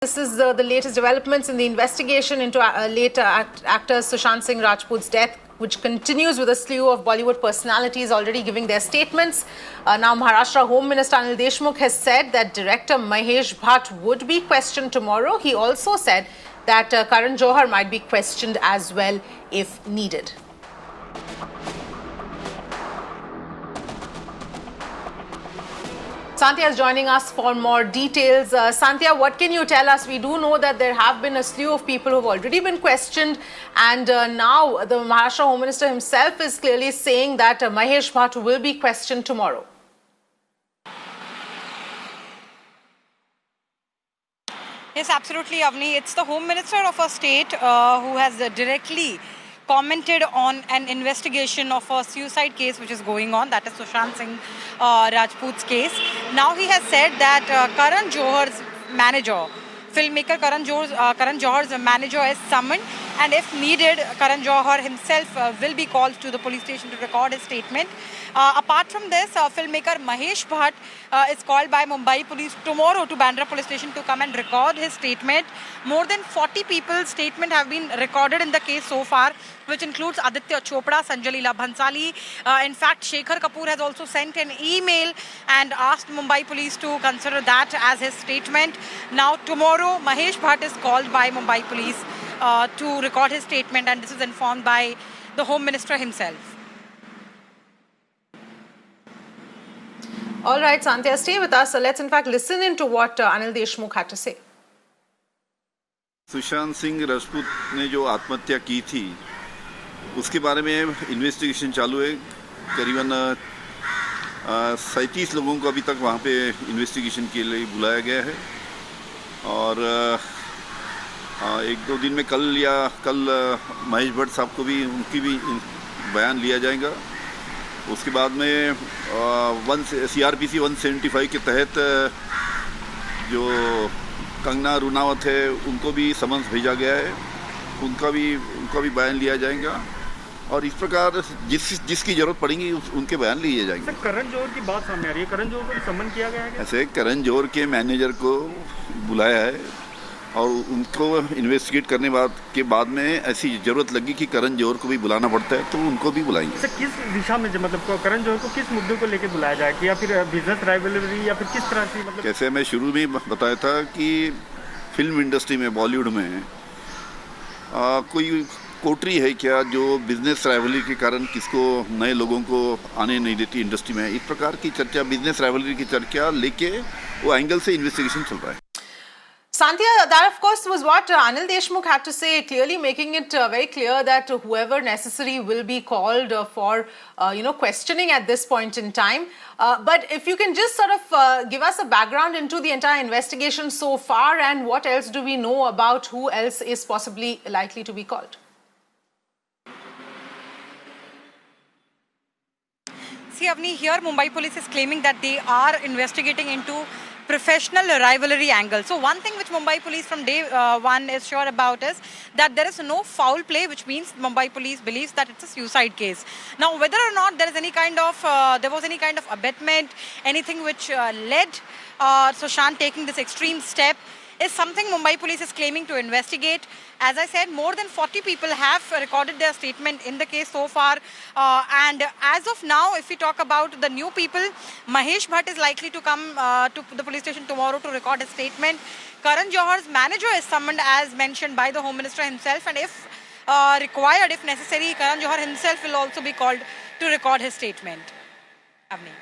This is the latest developments in the investigation into actor Sushant Singh Rajput's death, which continues with a slew of Bollywood personalities already giving their statements. Now, Maharashtra Home Minister Anil Deshmukh has said that director Mahesh Bhatt would be questioned tomorrow. He also said that Karan Johar might be questioned as well if needed. Sandhya is joining us for more details. Sandhya, what can you tell us? We do know that there have been a slew of people who have already been questioned, and now the Maharashtra Home Minister himself is clearly saying that Mahesh Bhatt will be questioned tomorrow. Yes, absolutely, Avni. It's the Home Minister of a state who has directly commented on an investigation of a suicide case which is going on, that is Sushant Singh Rajput's case. Now he has said that Karan Johar's manager, filmmaker Karan Johar's manager is summoned, and if needed, Karan Johar himself will be called to the police station to record his statement. Apart from this, filmmaker Mahesh Bhatt is called by Mumbai police tomorrow to Bandra police station to come and record his statement. More than 40 people's statement have been recorded in the case so far, which includes Aditya Chopra, Sanjay Leela Bhansali. In fact, Shekhar Kapoor has also sent an email and asked Mumbai police to consider that as his statement. Now, tomorrow, Mahesh Bhatt is called by Mumbai police to record his statement, and this is informed by the Home Minister himself. All right, Sandhya, stay with us. Let's in fact listen into what Anil Deshmukh had to say. Sushant Singh Rajput ने जो आत्महत्या की थी उसके बारे में investigation चालू है। करीबन 37 लोगों को अभी तक वहाँ पे इन्वेस्टिगेशन के लिए बुलाया गया है, और एक दो दिन में कल महेश भट्ट साहब को भी उनकी भी बयान लिया जाएगा। उसके बाद में CRPC 175 के तहत जो कंगना रुनावत है उनको भी समन्स भेजा गया है, उनका भी बयान लिया जाएगा, और इस प्रकार जिसकी जरूरत पड़ेगी उनके बयान लिए जाएंगे। करण जौहर की बात सामने आ रही है, करण जौहर को समन किया गया है। ऐसे करण जौहर के मैनेजर को बुलाया है, और उनको इन्वेस्टिगेट करने के बाद में ऐसी जरूरत लगी कि करण जौहर को भी बुलाना पड़ता है, तो उनको भी बुलाएंगे। सर, किस दिशा में, मतलब करण जौहर को किस मुद्दों को लेकर बुलाया जाए, या फिर बिजनेस राइवलरी, या फिर किस तरह से, मतलब जैसे मैं शुरू में बताया था कि फिल्म इंडस्ट्री में, बॉलीवुड में कोई कोटरी है क्या जो बिजनेस राइवलरी के कारण किसको, नए लोगों को आने नहीं देती इंडस्ट्री में। इस प्रकार की चर्चा, बिजनेस राइवलरी की चर्चा लेके वो एंगल से इन्वेस्टिगेशन चल रहा है। Sandhya, that of course was what Anil Deshmukh had to say, clearly making it very clear that whoever necessary will be called for, questioning at this point in time. But if you can just sort of give us a background into the entire investigation so far, and what else do we know about who else is possibly likely to be called? See, Avni, here Mumbai police is claiming that they are investigating into professional rivalry angle. So one thing which Mumbai police from day one is sure about is that there is no foul play, which means Mumbai police believes that it's a suicide case. Now, whether or not there is any kind of abetment, anything which led Sushant taking this extreme step, is something Mumbai police is claiming to investigate. As I said, more than 40 people have recorded their statement in the case so far. And as of now, if we talk about the new people, Mahesh Bhatt is likely to come to the police station tomorrow to record his statement. Karan Johar's manager is summoned as mentioned by the Home Minister himself. And if required, if necessary, Karan Johar himself will also be called to record his statement. Avni.